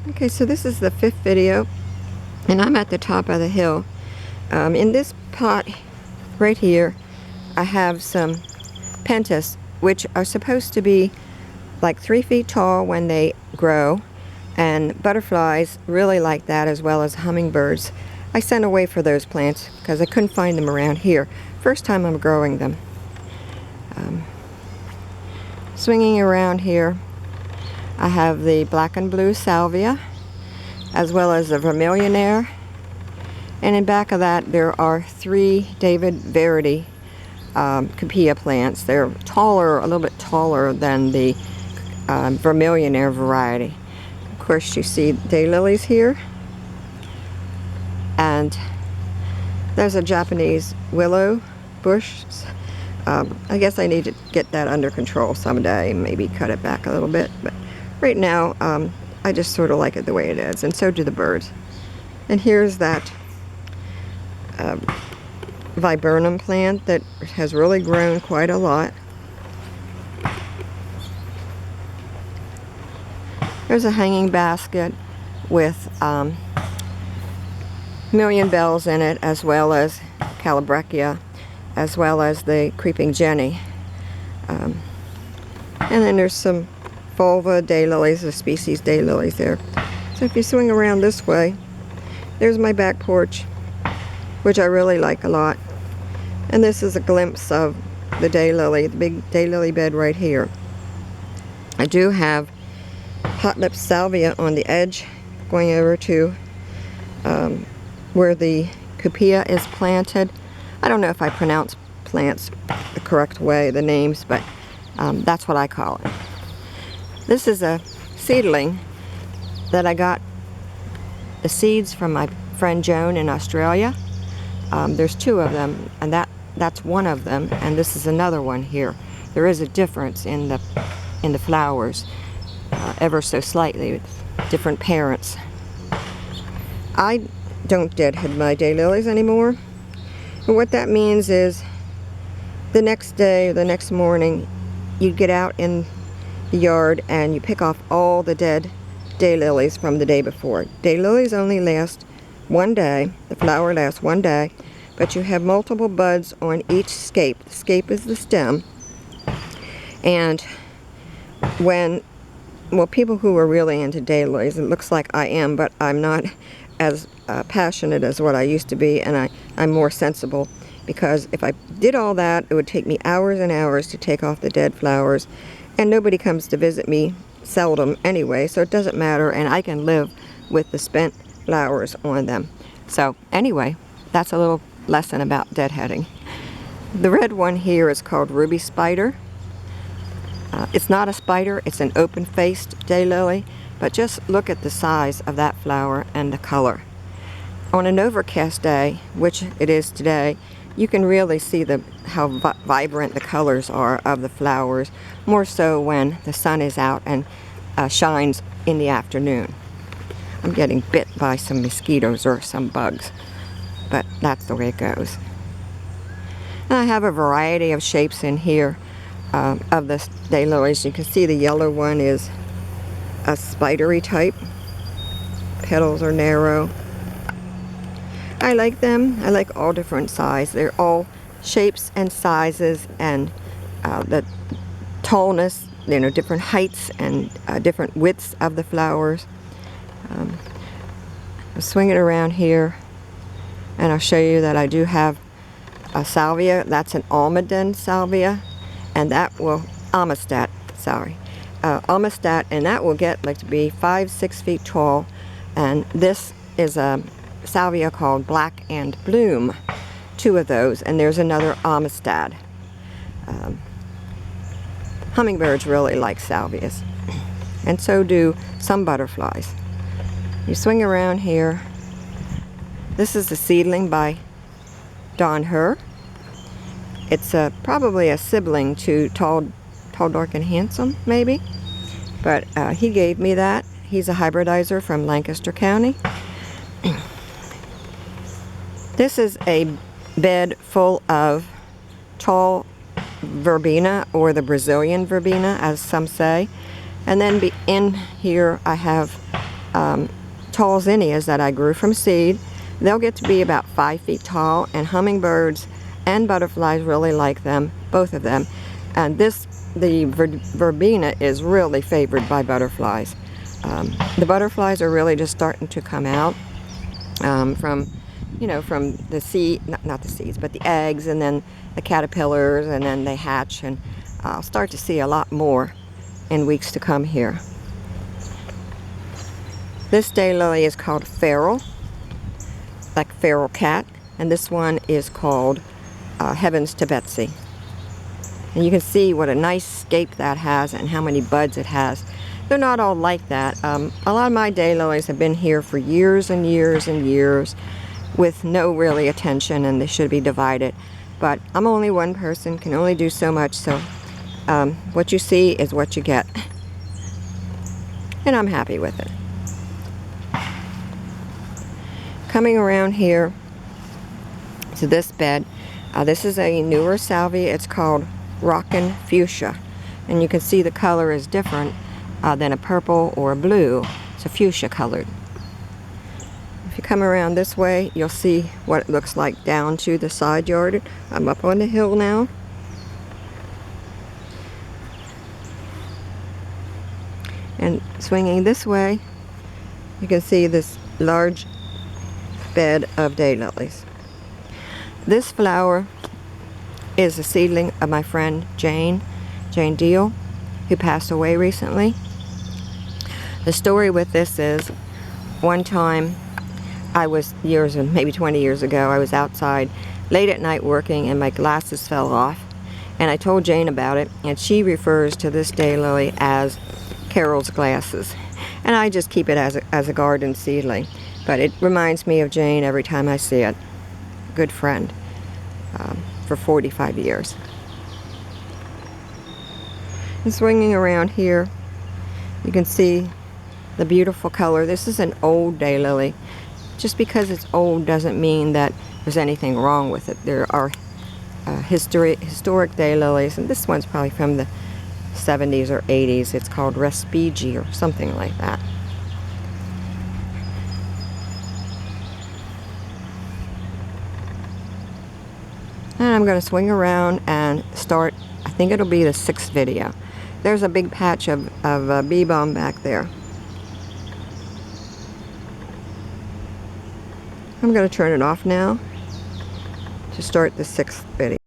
Okay, so this is the 5th video, and I'm at the top of the hill. In this pot right here, I have some pentas, which are supposed to be like 3 feet tall when they grow, and butterflies really like that, as well as hummingbirds. I sent away for those plants because I couldn't find them around here. First time I'm growing them. Swinging around here, I have the black and blue salvia, as well as the vermillionaire, and in back of that there are 3 David Verity capilla plants. They're taller, a little bit taller than the vermillionaire variety. Of course, you see daylilies here, and there's a Japanese willow bush. I guess I need to get that under control someday, maybe cut it back a little bit, but right now I just sort of like it the way it is, and so do the birds. And here's that viburnum plant that has really grown quite a lot. There's a hanging basket with million bells in it, as well as calabrechia, as well as the creeping jenny. And then there's some vulva daylilies, the species daylilies there. So if you swing around this way, there's my back porch, which I really like a lot. And this is a glimpse of the daylily, the big daylily bed right here. I do have hot lip salvia on the edge, going over to where the capilla is planted. I don't know if I pronounce plants the correct way, the names, but that's what I call it. This is a seedling that I got the seeds from my friend Joan in Australia. There's 2 of them, and that's one of them, and this is another one here. There is a difference in the flowers, ever so slightly, different parents. I don't deadhead my daylilies anymore. And what that means is the next day or the next morning, you get out in the yard and you pick off all the dead daylilies from the day before. Daylilies only last one day. The flower lasts one day, but you have multiple buds on each scape. The scape is the stem. And when, well, people who are really into daylilies, it looks like I am, but I'm not as passionate as what I used to be, and I'm more sensible, because if I did all that, it would take me hours and hours to take off the dead flowers, and nobody comes to visit me, seldom anyway, so it doesn't matter, and I can live with the spent flowers on them. So anyway, that's a little lesson about deadheading. The red one here is called ruby spider. It's not a spider, it's an open-faced daylily, but just look at the size of that flower and the color. On an overcast day, which it is today, you can really see how vibrant the colors are of the flowers, more so when the sun is out and shines in the afternoon. I'm getting bit by some mosquitoes or some bugs, but that's the way it goes. And I have a variety of shapes in here of the daylilies. You can see the yellow one is a spidery type. Petals are narrow. I like them. I like all different sizes. They're all shapes and sizes, and the tallness, you know, different heights and different widths of the flowers. I'm swinging around here, and I'll show you that I do have a salvia. That's an almaden salvia, and that will Amistad, and that will get like to be 5-6 feet tall. And this is a salvia called Black and Bloom, 2 of those, and there's another Amistad. Hummingbirds really like salvias, and so do some butterflies. You swing around here. This is a seedling by Don Herr. It's probably a sibling to Tall, Dark, and Handsome, maybe. But he gave me that. He's a hybridizer from Lancaster County. This is a bed full of tall verbena, or the Brazilian verbena, as some say. And then in here I have tall zinnias that I grew from seed. They'll get to be about 5 feet tall, and hummingbirds and butterflies really like them, both of them. And the verbena is really favored by butterflies. The butterflies are really just starting to come out from the seed, not the seeds, but the eggs, and then the caterpillars, and then they hatch, and I'll start to see a lot more in weeks to come here. This daylily is called feral, like feral cat, and this one is called Heavens to Betsy. And you can see what a nice scape that has and how many buds it has. They're not all like that. A lot of my daylilies have been here for years and years and years with no really attention, and they should be divided. But I'm only one person, can only do so much, so what you see is what you get. And I'm happy with it. Coming around here to this bed, this is a newer salvia. It's called Rockin' Fuchsia, and you can see the color is different than a purple or a blue. It's a fuchsia colored. If you come around this way, you'll see what it looks like down to the side yard. I'm up on the hill now. And swinging this way, you can see this large bed of daylilies. This flower is a seedling of my friend Jane Deal, who passed away recently. The story with this is, one time I was maybe 20 years ago, I was outside late at night working and my glasses fell off, and I told Jane about it, and she refers to this daylily as Carol's glasses, and I just keep it as a garden seedling, but it reminds me of Jane every time I see it. Good friend for 45 years. And swinging around here, you can see the beautiful color. This is an old daylily. Just because it's old doesn't mean that there's anything wrong with it. There are historic daylilies, and this one's probably from the 70s or 80s. It's called Respighi or something like that. And I'm going to swing around and start, I think it'll be the 6th video. There's a big patch of bee balm back there. I'm going to turn it off now to start the 6th video.